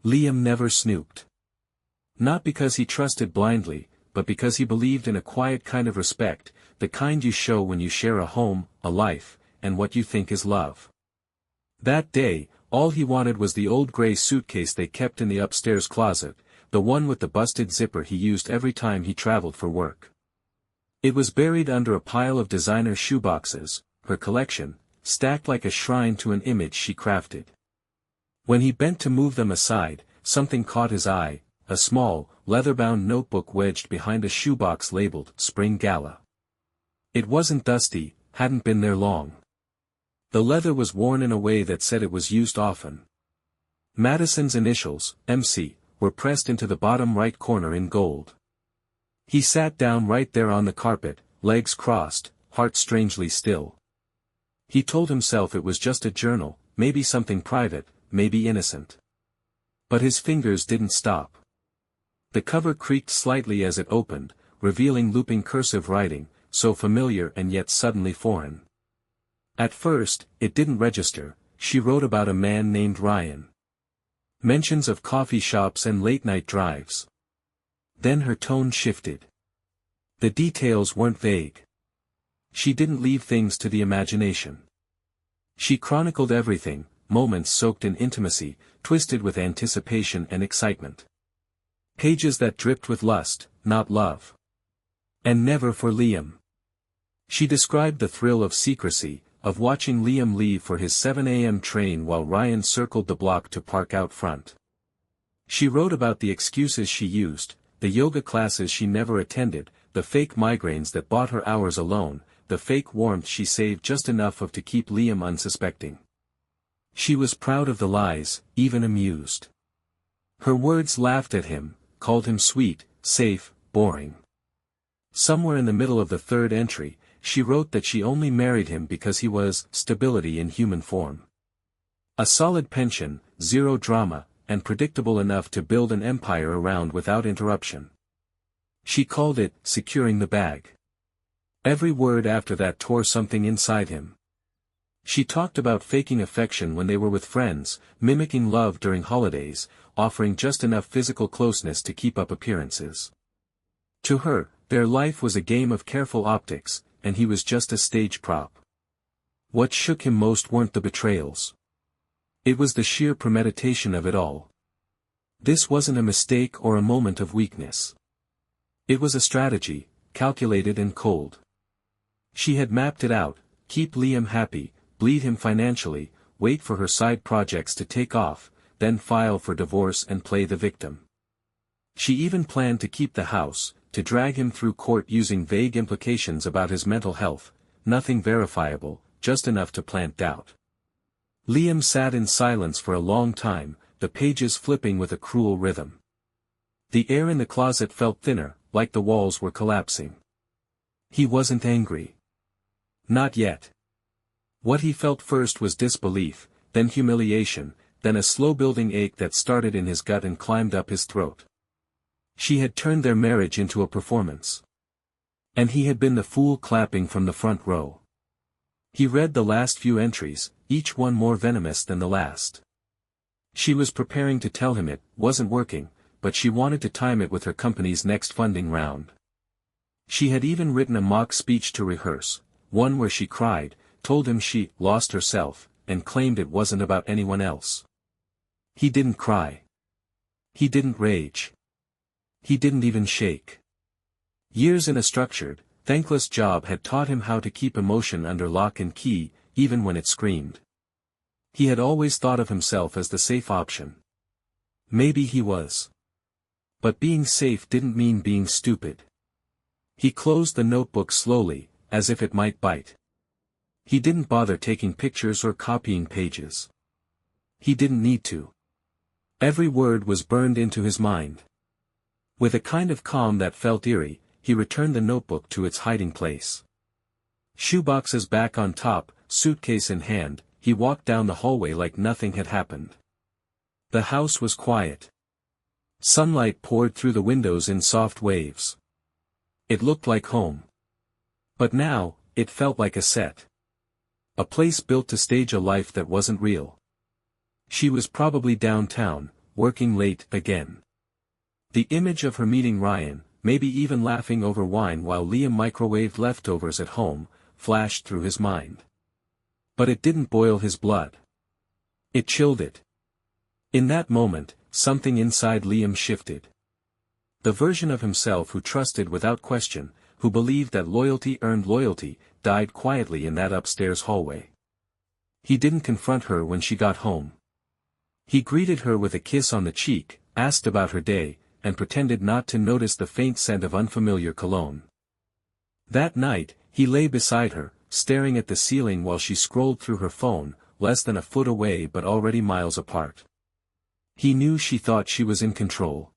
Liam never snooped. Not because he trusted blindly, but because he believed in a quiet kind of respect, the kind you show when you share a home, a life, and what you think is love. That day, all he wanted was the old gray suitcase they kept in the upstairs closet, the one with the busted zipper he used every time he traveled for work. It was buried under a pile of designer shoeboxes, her collection, stacked like a shrine to an image she crafted. When he bent to move them aside, something caught his eye, a small, leather-bound notebook wedged behind a shoebox labeled Spring Gala. It wasn't dusty, hadn't been there long. The leather was worn in a way that said it was used often. Madison's initials, MC, were pressed into the bottom right corner in gold. He sat down right there on the carpet, legs crossed, heart strangely still. He told himself it was just a journal, maybe something private, maybe innocent. But his fingers didn't stop. The cover creaked slightly as it opened, revealing looping cursive writing, so familiar and yet suddenly foreign. At first, it didn't register. She wrote about a man named Ryan. Mentions of coffee shops and late-night drives. Then her tone shifted. The details weren't vague. She didn't leave things to the imagination. She chronicled everything, moments soaked in intimacy, twisted with anticipation and excitement. Pages that dripped with lust, not love. And never for Liam. She described the thrill of secrecy, of watching Liam leave for his 7 a.m. train while Ryan circled the block to park out front. She wrote about the excuses she used, the yoga classes she never attended, the fake migraines that bought her hours alone, the fake warmth she saved just enough of to keep Liam unsuspecting. She was proud of the lies, even amused. Her words laughed at him, called him sweet, safe, boring. Somewhere in the middle of the third entry, she wrote that she only married him because he was stability in human form. A solid pension, zero drama, and predictable enough to build an empire around without interruption. She called it securing the bag. Every word after that tore something inside him. She talked about faking affection when they were with friends, mimicking love during holidays, offering just enough physical closeness to keep up appearances. To her, their life was a game of careful optics, and he was just a stage prop. What shook him most weren't the betrayals. It was the sheer premeditation of it all. This wasn't a mistake or a moment of weakness. It was a strategy, calculated and cold. She had mapped it out: keep Liam happy, bleed him financially, wait for her side projects to take off, then file for divorce and play the victim. She even planned to keep the house, to drag him through court using vague implications about his mental health, nothing verifiable, just enough to plant doubt. Liam sat in silence for a long time, the pages flipping with a cruel rhythm. The air in the closet felt thinner, like the walls were collapsing. He wasn't angry. Not yet. What he felt first was disbelief, then humiliation, then a slow-building ache that started in his gut and climbed up his throat. She had turned their marriage into a performance. And he had been the fool clapping from the front row. He read the last few entries, each one more venomous than the last. She was preparing to tell him it wasn't working, but she wanted to time it with her company's next funding round. She had even written a mock speech to rehearse, one where she cried, told him she lost herself, and claimed it wasn't about anyone else. He didn't cry. He didn't rage. He didn't even shake. Years in a structured, thankless job had taught him how to keep emotion under lock and key, even when it screamed. He had always thought of himself as the safe option. Maybe he was. But being safe didn't mean being stupid. He closed the notebook slowly, as if it might bite. He didn't bother taking pictures or copying pages. He didn't need to. Every word was burned into his mind. With a kind of calm that felt eerie, he returned the notebook to its hiding place. Shoeboxes back on top, suitcase in hand, he walked down the hallway like nothing had happened. The house was quiet. Sunlight poured through the windows in soft waves. It looked like home. But now, it felt like a set. A place built to stage a life that wasn't real. She was probably downtown, working late again. The image of her meeting Ryan, maybe even laughing over wine while Liam microwaved leftovers at home, flashed through his mind. But it didn't boil his blood. It chilled it. In that moment, something inside Liam shifted. The version of himself who trusted without question, who believed that loyalty earned loyalty, died quietly in that upstairs hallway. He didn't confront her when she got home. He greeted her with a kiss on the cheek, asked about her day, and pretended not to notice the faint scent of unfamiliar cologne. That night, he lay beside her, staring at the ceiling while she scrolled through her phone, less than a foot away but already miles apart. He knew she thought she was in control.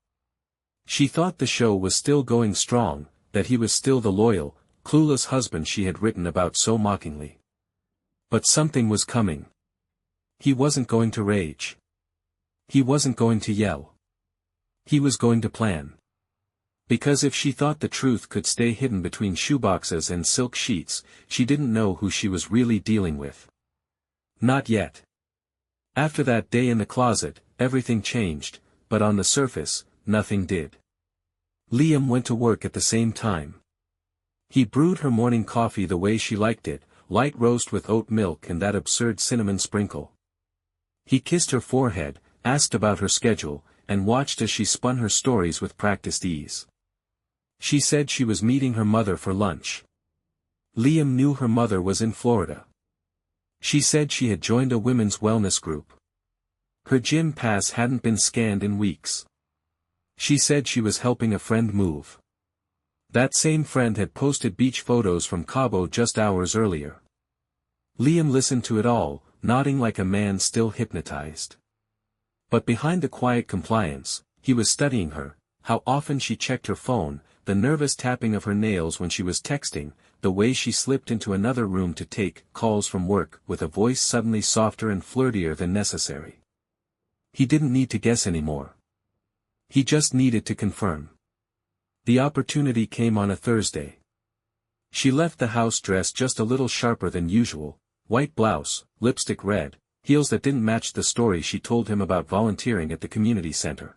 She thought the show was still going strong, that he was still the loyal, clueless husband she had written about so mockingly. But something was coming. He wasn't going to rage. He wasn't going to yell. He was going to plan. Because if she thought the truth could stay hidden between shoeboxes and silk sheets, she didn't know who she was really dealing with. Not yet. After that day in the closet, everything changed, but on the surface, nothing did. Liam went to work at the same time. He brewed her morning coffee the way she liked it, light roast with oat milk and that absurd cinnamon sprinkle. He kissed her forehead, asked about her schedule, and watched as she spun her stories with practiced ease. She said she was meeting her mother for lunch. Liam knew her mother was in Florida. She said she had joined a women's wellness group. Her gym pass hadn't been scanned in weeks. She said she was helping a friend move. That same friend had posted beach photos from Cabo just hours earlier. Liam listened to it all, nodding like a man still hypnotized. But behind the quiet compliance, he was studying her, how often she checked her phone, the nervous tapping of her nails when she was texting, the way she slipped into another room to take calls from work with a voice suddenly softer and flirtier than necessary. He didn't need to guess anymore. He just needed to confirm. The opportunity came on a Thursday. She left the house dressed just a little sharper than usual, white blouse, lipstick red, heels that didn't match the story she told him about volunteering at the community center.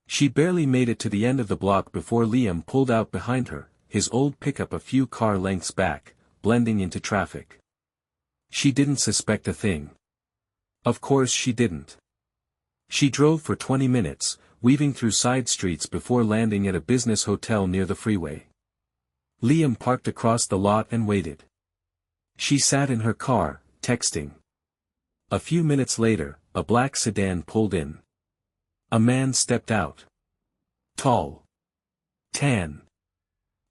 She barely made it to the end of the block before Liam pulled out behind her, his old pickup a few car lengths back, blending into traffic. She didn't suspect a thing. Of course she didn't. She drove for 20 minutes, weaving through side streets before landing at a business hotel near the freeway. Liam parked across the lot and waited. She sat in her car, texting. A few minutes later, a black sedan pulled in. A man stepped out. Tall. Tan.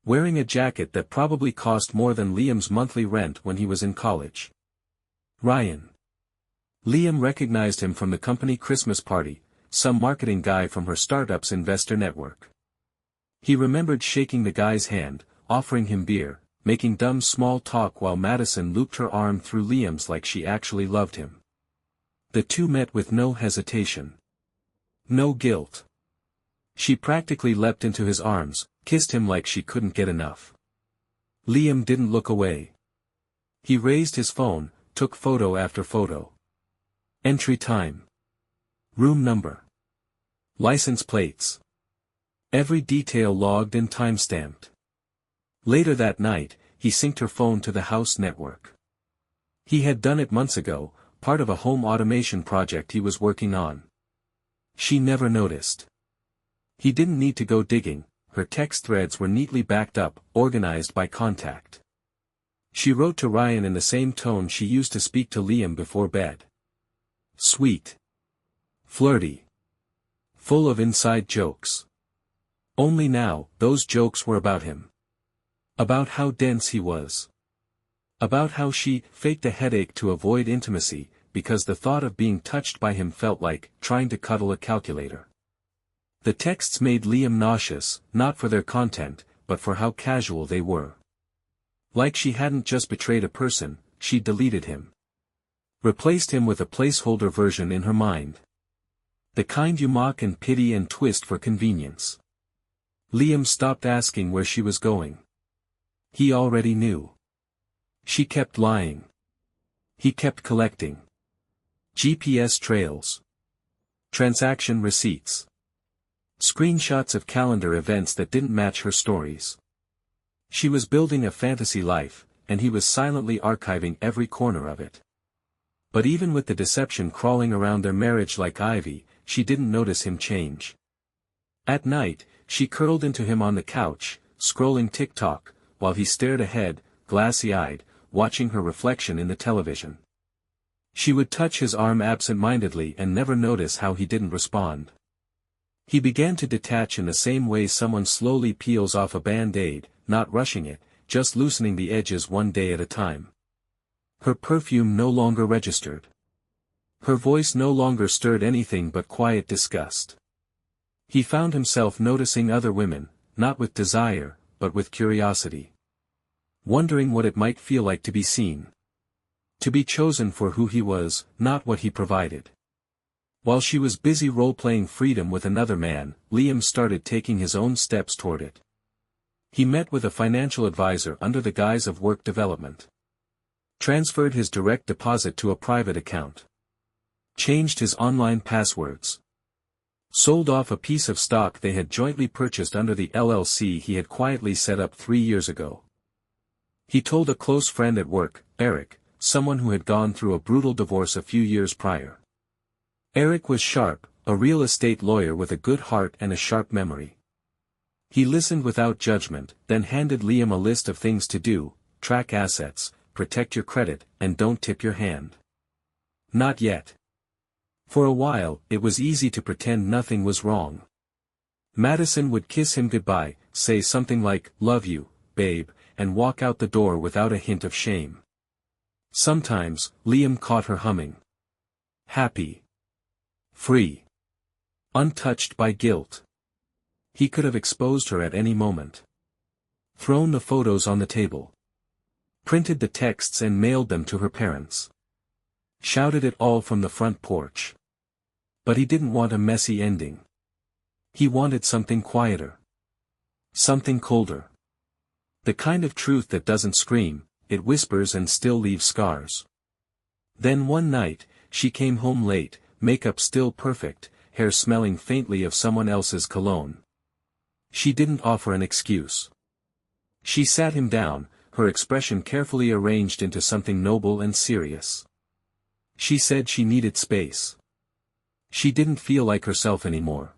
Wearing a jacket that probably cost more than Liam's monthly rent when he was in college. Ryan. Liam recognized him from the company Christmas party, some marketing guy from her startup's investor network. He remembered shaking the guy's hand, offering him beer, making dumb small talk while Madison looped her arm through Liam's like she actually loved him. The two met with no hesitation. No guilt. She practically leapt into his arms, kissed him like she couldn't get enough. Liam didn't look away. He raised his phone, took photo after photo. Entry time. Room number. License plates. Every detail logged and timestamped. Later that night, he synced her phone to the house network. He had done it months ago, part of a home automation project he was working on. She never noticed. He didn't need to go digging, her text threads were neatly backed up, organized by contact. She wrote to Ryan in the same tone she used to speak to Liam before bed. Sweet. Flirty. Full of inside jokes. Only now, those jokes were about him. About how dense he was. About how she faked a headache to avoid intimacy, because the thought of being touched by him felt like trying to cuddle a calculator. The texts made Liam nauseous, not for their content, but for how casual they were. Like she hadn't just betrayed a person, she deleted him. Replaced him with a placeholder version in her mind. The kind you mock and pity and twist for convenience. Liam stopped asking where she was going. He already knew. She kept lying. He kept collecting GPS trails. Transaction receipts. Screenshots of calendar events that didn't match her stories. She was building a fantasy life, and he was silently archiving every corner of it. But even with the deception crawling around their marriage like ivy, she didn't notice him change. At night, she curled into him on the couch, scrolling TikTok, while he stared ahead, glassy-eyed, watching her reflection in the television. She would touch his arm absent-mindedly and never notice how he didn't respond. He began to detach in the same way someone slowly peels off a band-aid, not rushing it, just loosening the edges one day at a time. Her perfume no longer registered. Her voice no longer stirred anything but quiet disgust. He found himself noticing other women, not with desire, but with curiosity. Wondering what it might feel like to be seen. To be chosen for who he was, not what he provided. While she was busy role-playing freedom with another man, Liam started taking his own steps toward it. He met with a financial advisor under the guise of work development. Transferred his direct deposit to a private account. Changed his online passwords. Sold off a piece of stock they had jointly purchased under the LLC he had quietly set up 3 years ago. He told a close friend at work, Eric, someone who had gone through a brutal divorce a few years prior. Eric was sharp, a real estate lawyer with a good heart and a sharp memory. He listened without judgment, then handed Liam a list of things to do: track assets, protect your credit, and don't tip your hand. Not yet. For a while, it was easy to pretend nothing was wrong. Madison would kiss him goodbye, say something like, "Love you, babe," and walk out the door without a hint of shame. Sometimes, Liam caught her humming. Happy. Free. Untouched by guilt. He could have exposed her at any moment. Thrown the photos on the table. Printed the texts and mailed them to her parents. Shouted it all from the front porch. But he didn't want a messy ending. He wanted something quieter. Something colder. The kind of truth that doesn't scream, it whispers and still leaves scars. Then one night, she came home late, makeup still perfect, hair smelling faintly of someone else's cologne. She didn't offer an excuse. She sat him down, her expression carefully arranged into something noble and serious. She said she needed space. She didn't feel like herself anymore.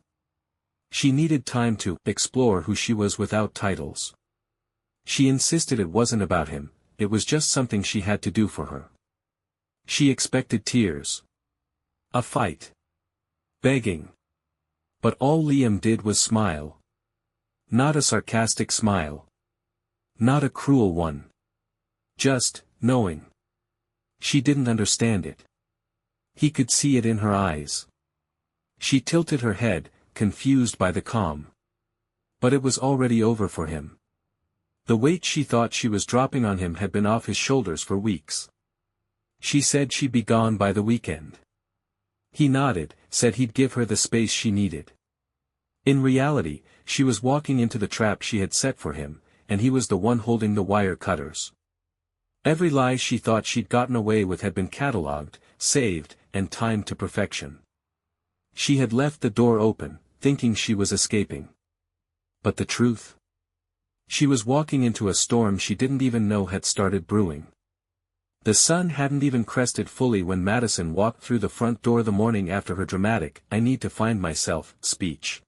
She needed time to explore who she was without titles. She insisted it wasn't about him, it was just something she had to do for her. She expected tears. A fight. Begging. But all Liam did was smile. Not a sarcastic smile. Not a cruel one. Just, knowing. She didn't understand it. He could see it in her eyes. She tilted her head, confused by the calm. But it was already over for him. The weight she thought she was dropping on him had been off his shoulders for weeks. She said she'd be gone by the weekend. He nodded, said he'd give her the space she needed. In reality, she was walking into the trap she had set for him, and he was the one holding the wire cutters. Every lie she thought she'd gotten away with had been catalogued, saved, and timed to perfection. She had left the door open, thinking she was escaping. But the truth? She was walking into a storm she didn't even know had started brewing. The sun hadn't even crested fully when Madison walked through the front door the morning after her dramatic "I need to find myself" speech.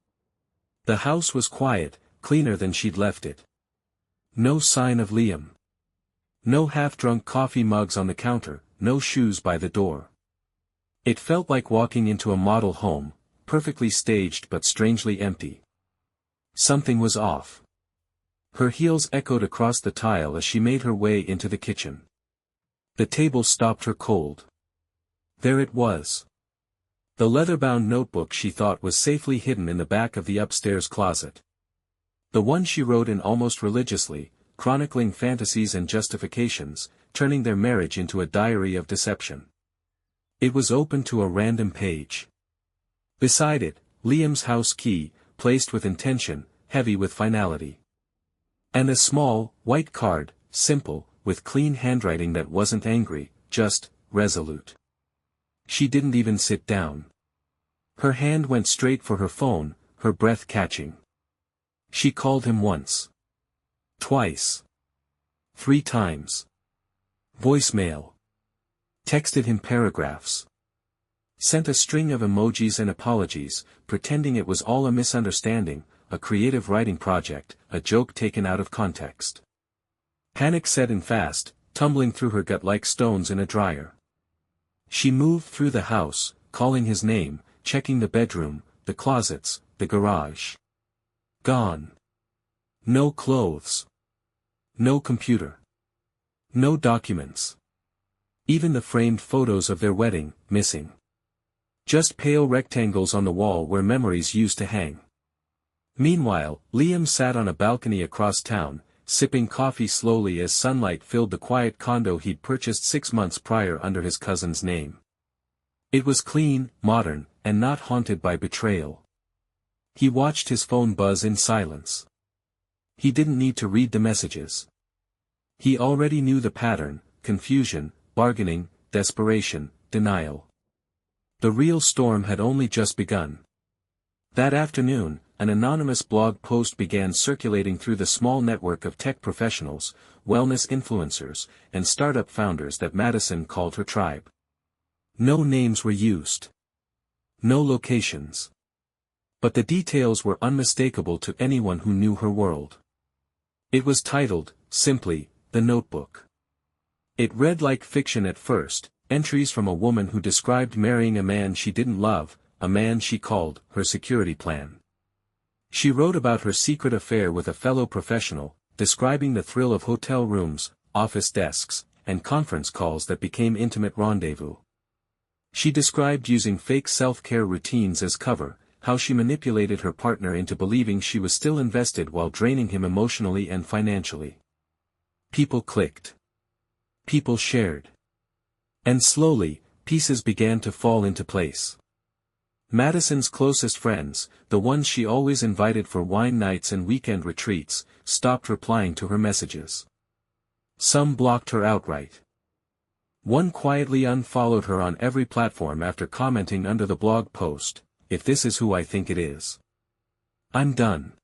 The house was quiet, cleaner than she'd left it. No sign of Liam. No half-drunk coffee mugs on the counter, no shoes by the door. It felt like walking into a model home, perfectly staged but strangely empty. Something was off. Her heels echoed across the tile as she made her way into the kitchen. The table stopped her cold. There it was. The leather-bound notebook she thought was safely hidden in the back of the upstairs closet. The one she wrote in almost religiously, chronicling fantasies and justifications, turning their marriage into a diary of deception. It was open to a random page. Beside it, Liam's house key, placed with intention, heavy with finality. And a small, white card, simple, with clean handwriting that wasn't angry, just resolute. She didn't even sit down. Her hand went straight for her phone, her breath catching. She called him once. Twice. 3 times. Voicemail. Texted him paragraphs. Sent a string of emojis and apologies, pretending it was all a misunderstanding, a creative writing project, a joke taken out of context. Panic set in fast, tumbling through her gut like stones in a dryer. She moved through the house, calling his name, checking the bedroom, the closets, the garage. Gone. No clothes. No computer. No documents. Even the framed photos of their wedding, missing. Just pale rectangles on the wall where memories used to hang. Meanwhile, Liam sat on a balcony across town, sipping coffee slowly as sunlight filled the quiet condo he'd purchased 6 months prior under his cousin's name. It was clean, modern, and not haunted by betrayal. He watched his phone buzz in silence. He didn't need to read the messages. He already knew the pattern: confusion, bargaining, desperation, denial. The real storm had only just begun. That afternoon, an anonymous blog post began circulating through the small network of tech professionals, wellness influencers, and startup founders that Madison called her tribe. No names were used. No locations. But the details were unmistakable to anyone who knew her world. It was titled, simply, The Notebook. It read like fiction at first, entries from a woman who described marrying a man she didn't love, a man she called her security plan. She wrote about her secret affair with a fellow professional, describing the thrill of hotel rooms, office desks, and conference calls that became intimate rendezvous. She described using fake self-care routines as cover, how she manipulated her partner into believing she was still invested while draining him emotionally and financially. People clicked. People shared. And slowly, pieces began to fall into place. Madison's closest friends, the ones she always invited for wine nights and weekend retreats, stopped replying to her messages. Some blocked her outright. One quietly unfollowed her on every platform after commenting under the blog post, "If this is who I think it is, I'm done."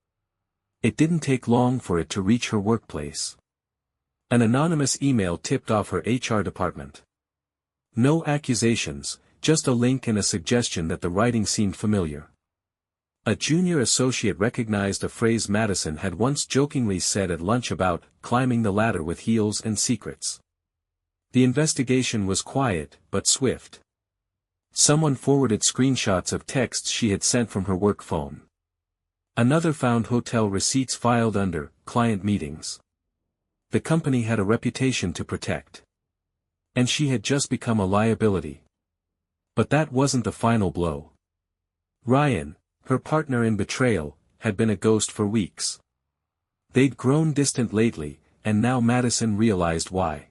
It didn't take long for it to reach her workplace. An anonymous email tipped off her HR department. No accusations, just a link and a suggestion that the writing seemed familiar. A junior associate recognized a phrase Madison had once jokingly said at lunch about climbing the ladder with heels and secrets. The investigation was quiet, but swift. Someone forwarded screenshots of texts she had sent from her work phone. Another found hotel receipts filed under client meetings. The company had a reputation to protect. And she had just become a liability. But that wasn't the final blow. Ryan, her partner in betrayal, had been a ghost for weeks. They'd grown distant lately, and now Madison realized why.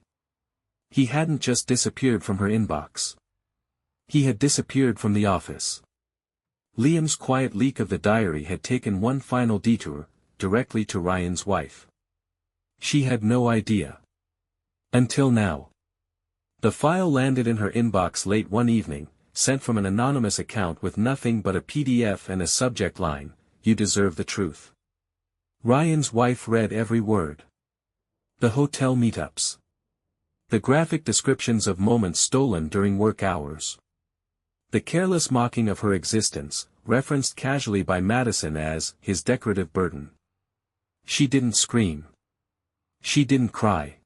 He hadn't just disappeared from her inbox. He had disappeared from the office. Liam's quiet leak of the diary had taken one final detour, directly to Ryan's wife. She had no idea. Until now. The file landed in her inbox late one evening, sent from an anonymous account with nothing but a PDF and a subject line, "You deserve the truth." Ryan's wife read every word. The hotel meetups. The graphic descriptions of moments stolen during work hours. The careless mocking of her existence, referenced casually by Madison as his decorative burden. She didn't scream. She didn't cry.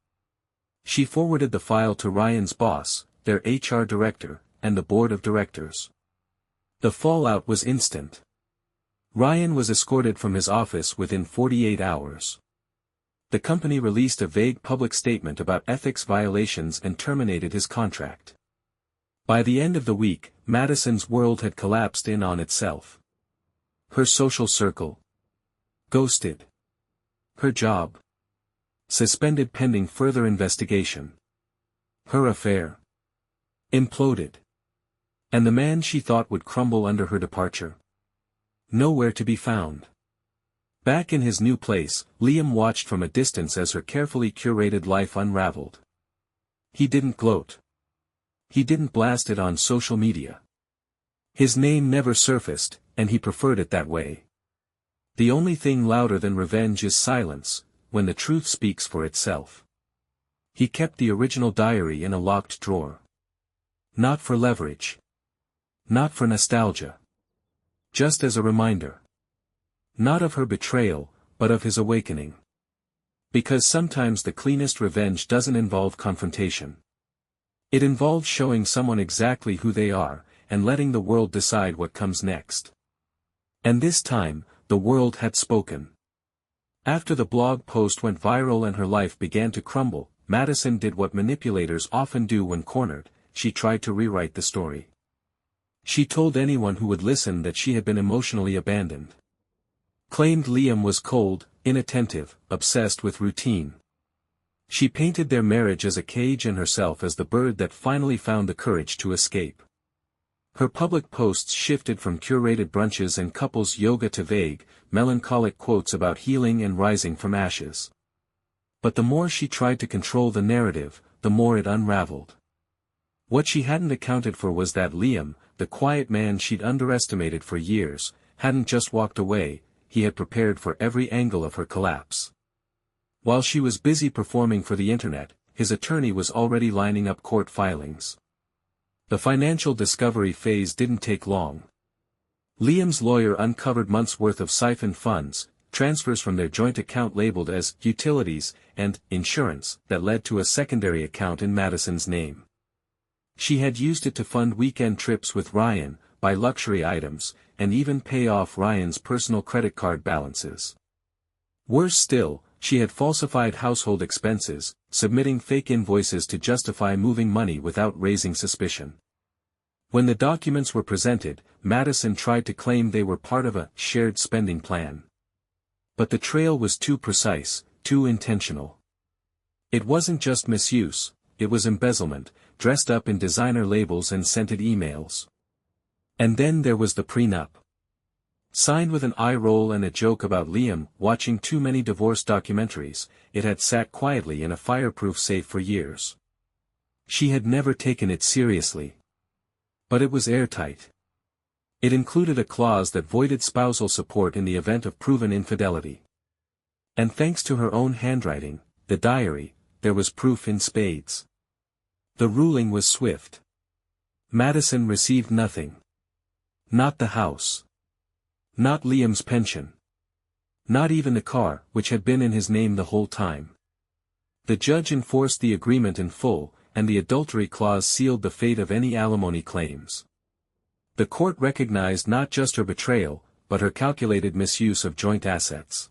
She forwarded the file to Ryan's boss, their HR director, and the board of directors. The fallout was instant. Ryan was escorted from his office within 48 hours. The company released a vague public statement about ethics violations and terminated his contract. By the end of the week, Madison's world had collapsed in on itself. Her social circle. Ghosted. Her job. Suspended pending further investigation. Her affair. Imploded. And the man she thought would crumble under her departure. Nowhere to be found. Back in his new place, Liam watched from a distance as her carefully curated life unraveled. He didn't gloat. He didn't blast it on social media. His name never surfaced, and he preferred it that way. The only thing louder than revenge is silence, when the truth speaks for itself. He kept the original diary in a locked drawer. Not for leverage. Not for nostalgia. Just as a reminder. Not of her betrayal, but of his awakening. Because sometimes the cleanest revenge doesn't involve confrontation. It involves showing someone exactly who they are, and letting the world decide what comes next. And this time, the world had spoken. After the blog post went viral and her life began to crumble, Madison did what manipulators often do when cornered: she tried to rewrite the story. She told anyone who would listen that she had been emotionally abandoned. Claimed Liam was cold, inattentive, obsessed with routine. She painted their marriage as a cage and herself as the bird that finally found the courage to escape. Her public posts shifted from curated brunches and couples yoga to vague, melancholic quotes about healing and rising from ashes. But the more she tried to control the narrative, the more it unraveled. What she hadn't accounted for was that Liam, the quiet man she'd underestimated for years, hadn't just walked away, he had prepared for every angle of her collapse. While she was busy performing for the internet, his attorney was already lining up court filings. The financial discovery phase didn't take long. Liam's lawyer uncovered months' worth of siphoned funds, transfers from their joint account labeled as utilities and insurance that led to a secondary account in Madison's name. She had used it to fund weekend trips with Ryan, buy luxury items, and even pay off Ryan's personal credit card balances. Worse still, she had falsified household expenses, submitting fake invoices to justify moving money without raising suspicion. When the documents were presented, Madison tried to claim they were part of a shared spending plan. But the trail was too precise, too intentional. It wasn't just misuse, it was embezzlement, dressed up in designer labels and scented emails. And then there was the prenup. Signed with an eye roll and a joke about Liam watching too many divorce documentaries, it had sat quietly in a fireproof safe for years. She had never taken it seriously. But it was airtight. It included a clause that voided spousal support in the event of proven infidelity. And thanks to her own handwriting, the diary, there was proof in spades. The ruling was swift. Madison received nothing. Not the house. Not Liam's pension. Not even the car, which had been in his name the whole time. The judge enforced the agreement in full, and the adultery clause sealed the fate of any alimony claims. The court recognized not just her betrayal, but her calculated misuse of joint assets.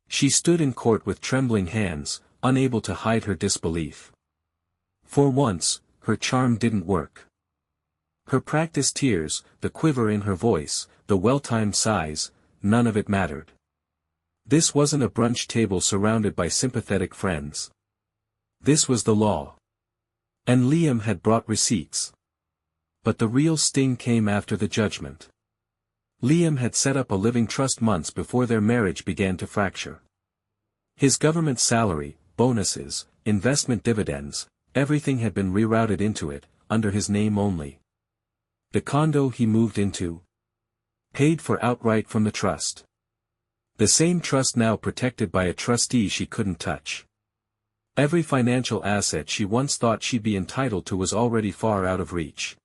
She stood in court with trembling hands, unable to hide her disbelief. For once, her charm didn't work. Her practiced tears, the quiver in her voice, the well-timed sighs, none of it mattered. This wasn't a brunch table surrounded by sympathetic friends. This was the law. And Liam had brought receipts. But the real sting came after the judgment. Liam had set up a living trust months before their marriage began to fracture. His government salary, bonuses, investment dividends, everything had been rerouted into it, under his name only. The condo he moved into, paid for outright from the trust. The same trust now protected by a trustee she couldn't touch. Every financial asset she once thought she'd be entitled to was already far out of reach.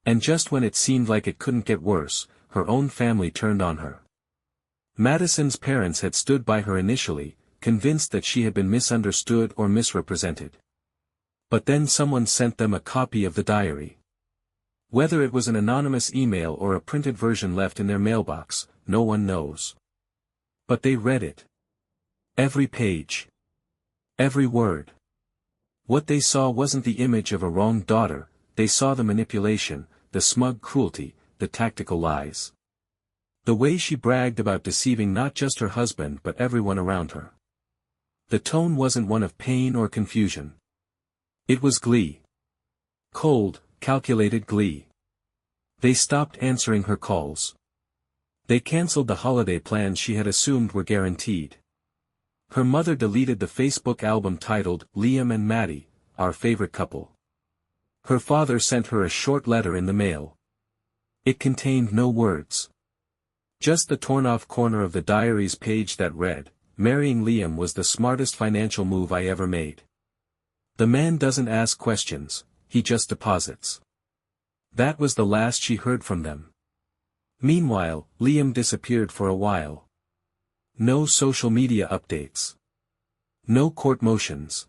And just when it seemed like it couldn't get worse, her own family turned on her. Madison's parents had stood by her initially, convinced that she had been misunderstood or misrepresented. But then someone sent them a copy of the diary. Whether it was an anonymous email or a printed version left in their mailbox, no one knows. But they read it. Every page. Every word. What they saw wasn't the image of a wronged daughter, they saw the manipulation, the smug cruelty, the tactical lies. The way she bragged about deceiving not just her husband but everyone around her. The tone wasn't one of pain or confusion. It was glee. Cold, calculated glee. They stopped answering her calls. They cancelled the holiday plans she had assumed were guaranteed. Her mother deleted the Facebook album titled Liam and Maddie, Our Favorite Couple. Her father sent her a short letter in the mail. It contained no words. Just the torn-off corner of the diary's page that read, "Marrying Liam was the smartest financial move I ever made. The man doesn't ask questions, he just deposits." That was the last she heard from them. Meanwhile, Liam disappeared for a while. No social media updates. No court motions.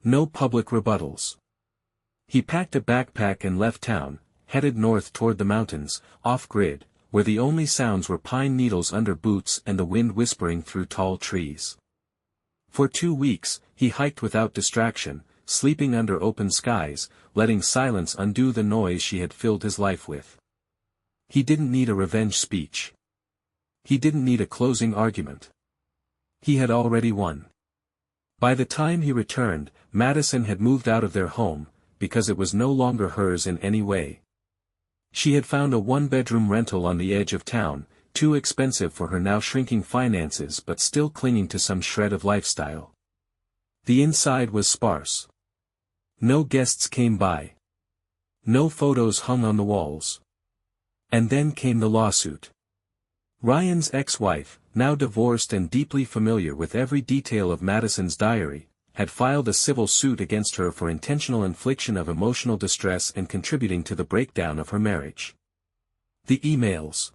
No public rebuttals. He packed a backpack and left town, headed north toward the mountains, off-grid, where the only sounds were pine needles under boots and the wind whispering through tall trees. For 2 weeks, he hiked without distraction, sleeping under open skies, letting silence undo the noise she had filled his life with. He didn't need a revenge speech. He didn't need a closing argument. He had already won. By the time he returned, Madison had moved out of their home, because it was no longer hers in any way. She had found a one-bedroom rental on the edge of town, too expensive for her now shrinking finances but still clinging to some shred of lifestyle. The inside was sparse. No guests came by. No photos hung on the walls. And then came the lawsuit. Ryan's ex-wife, now divorced and deeply familiar with every detail of Madison's diary, had filed a civil suit against her for intentional infliction of emotional distress and contributing to the breakdown of her marriage. The emails.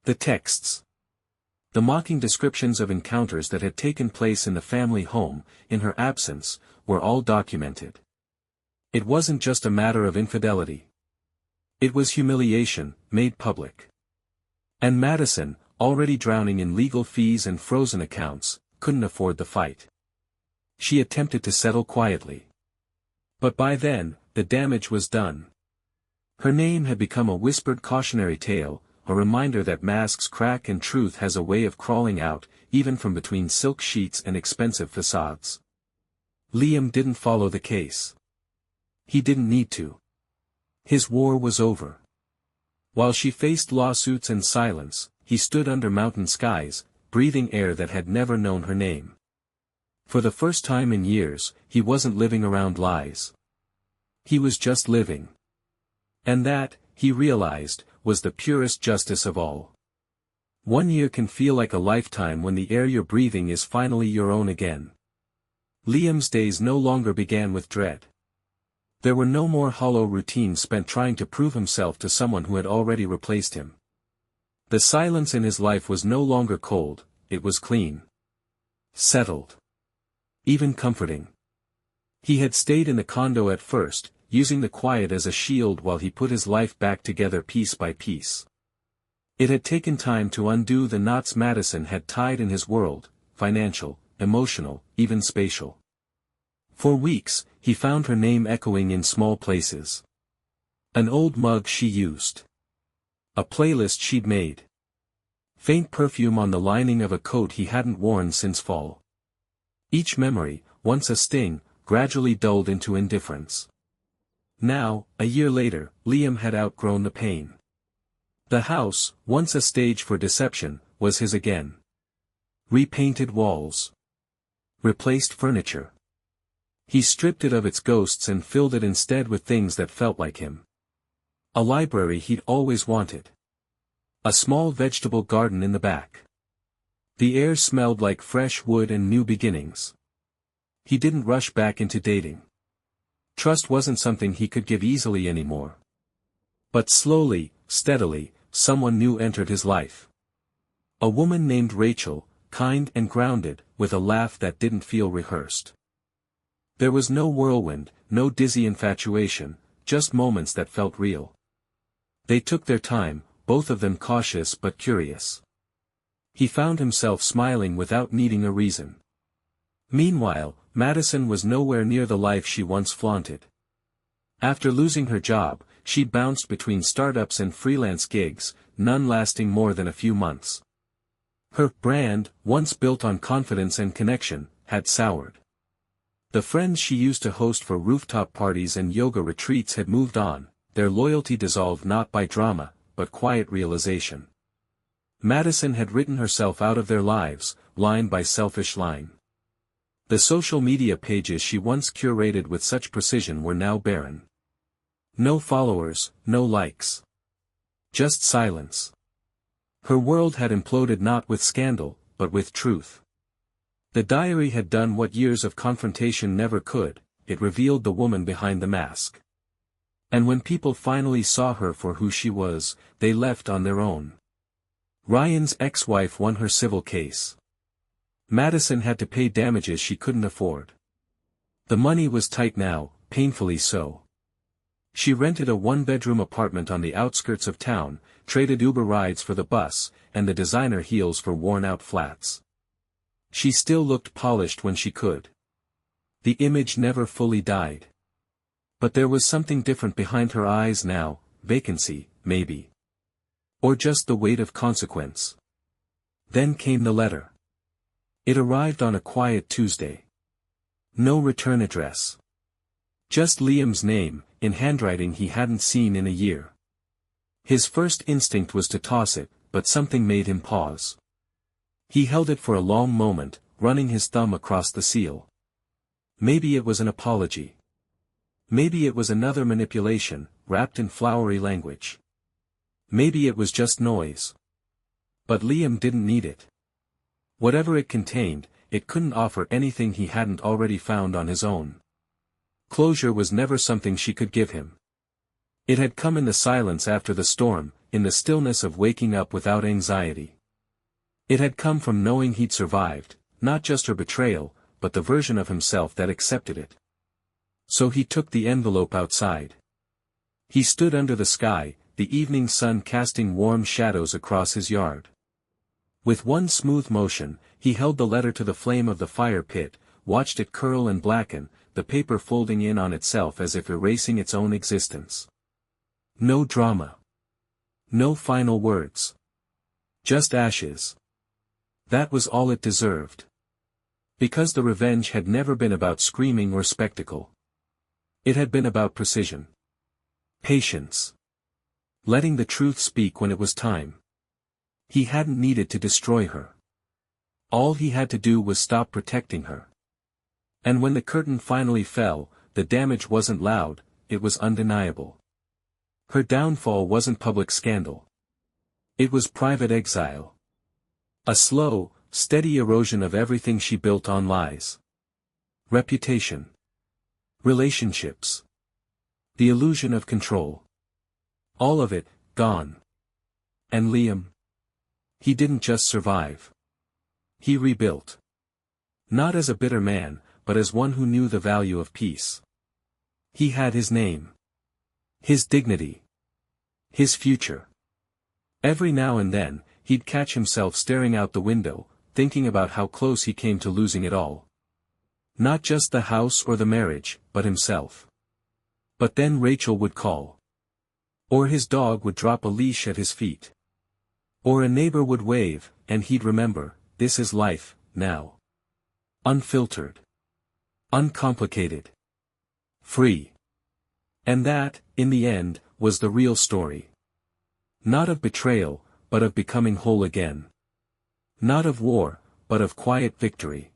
The texts. The mocking descriptions of encounters that had taken place in the family home, in her absence, were all documented. It wasn't just a matter of infidelity. It was humiliation, made public. And Madison, already drowning in legal fees and frozen accounts, couldn't afford the fight. She attempted to settle quietly. But by then, the damage was done. Her name had become a whispered cautionary tale, a reminder that masks crack and truth has a way of crawling out, even from between silk sheets and expensive facades. Liam didn't follow the case. He didn't need to. His war was over. While she faced lawsuits and silence, he stood under mountain skies, breathing air that had never known her name. For the first time in years, he wasn't living around lies. He was just living. And that, he realized, was the purest justice of all. 1 year can feel like a lifetime when the air you're breathing is finally your own again. Liam's days no longer began with dread. There were no more hollow routines spent trying to prove himself to someone who had already replaced him. The silence in his life was no longer cold, it was clean. Settled. Even comforting. He had stayed in the condo at first, using the quiet as a shield while he put his life back together piece by piece. It had taken time to undo the knots Madison had tied in his world, financial, emotional, even spatial. For weeks, he found her name echoing in small places. An old mug she used. A playlist she'd made. Faint perfume on the lining of a coat he hadn't worn since fall. Each memory, once a sting, gradually dulled into indifference. Now, a year later, Liam had outgrown the pain. The house, once a stage for deception, was his again. Repainted walls. Replaced furniture. He stripped it of its ghosts and filled it instead with things that felt like him. A library he'd always wanted. A small vegetable garden in the back. The air smelled like fresh wood and new beginnings. He didn't rush back into dating. Trust wasn't something he could give easily anymore. But slowly, steadily, someone new entered his life. A woman named Rachel, kind and grounded, with a laugh that didn't feel rehearsed. There was no whirlwind, no dizzy infatuation, just moments that felt real. They took their time, both of them cautious but curious. He found himself smiling without needing a reason. Meanwhile, Madison was nowhere near the life she once flaunted. After losing her job, she bounced between startups and freelance gigs, none lasting more than a few months. Her brand, once built on confidence and connection, had soured. The friends she used to host for rooftop parties and yoga retreats had moved on, their loyalty dissolved not by drama, but quiet realization. Madison had written herself out of their lives, line by selfish line. The social media pages she once curated with such precision were now barren. No followers, no likes. Just silence. Her world had imploded not with scandal, but with truth. The diary had done what years of confrontation never could, it revealed the woman behind the mask. And when people finally saw her for who she was, they left on their own. Ryan's ex-wife won her civil case. Madison had to pay damages she couldn't afford. The money was tight now, painfully so. She rented a one-bedroom apartment on the outskirts of town, traded Uber rides for the bus, and the designer heels for worn-out flats. She still looked polished when she could. The image never fully died. But there was something different behind her eyes now, vacancy, maybe. Or just the weight of consequence. Then came the letter. It arrived on a quiet Tuesday. No return address. Just Liam's name, in handwriting he hadn't seen in a year. His first instinct was to toss it, but something made him pause. He held it for a long moment, running his thumb across the seal. Maybe it was an apology. Maybe it was another manipulation, wrapped in flowery language. Maybe it was just noise. But Liam didn't need it. Whatever it contained, it couldn't offer anything he hadn't already found on his own. Closure was never something she could give him. It had come in the silence after the storm, in the stillness of waking up without anxiety. It had come from knowing he'd survived, not just her betrayal, but the version of himself that accepted it. So he took the envelope outside. He stood under the sky, the evening sun casting warm shadows across his yard. With one smooth motion, he held the letter to the flame of the fire pit, watched it curl and blacken, the paper folding in on itself as if erasing its own existence. No drama. No final words. Just ashes. That was all it deserved. Because the revenge had never been about screaming or spectacle. It had been about precision. Patience. Letting the truth speak when it was time. He hadn't needed to destroy her. All he had to do was stop protecting her. And when the curtain finally fell, the damage wasn't loud, it was undeniable. Her downfall wasn't public scandal. It was private exile. A slow, steady erosion of everything she built on lies. Reputation. Relationships. The illusion of control. All of it, gone. And Liam? He didn't just survive. He rebuilt. Not as a bitter man, but as one who knew the value of peace. He had his name. His dignity. His future. Every now and then, he'd catch himself staring out the window, thinking about how close he came to losing it all. Not just the house or the marriage, but himself. But then Rachel would call. Or his dog would drop a leash at his feet. Or a neighbor would wave, and he'd remember, this is life, now. Unfiltered. Uncomplicated. Free. And that, in the end, was the real story. Not of betrayal, but of becoming whole again. Not of war, but of quiet victory.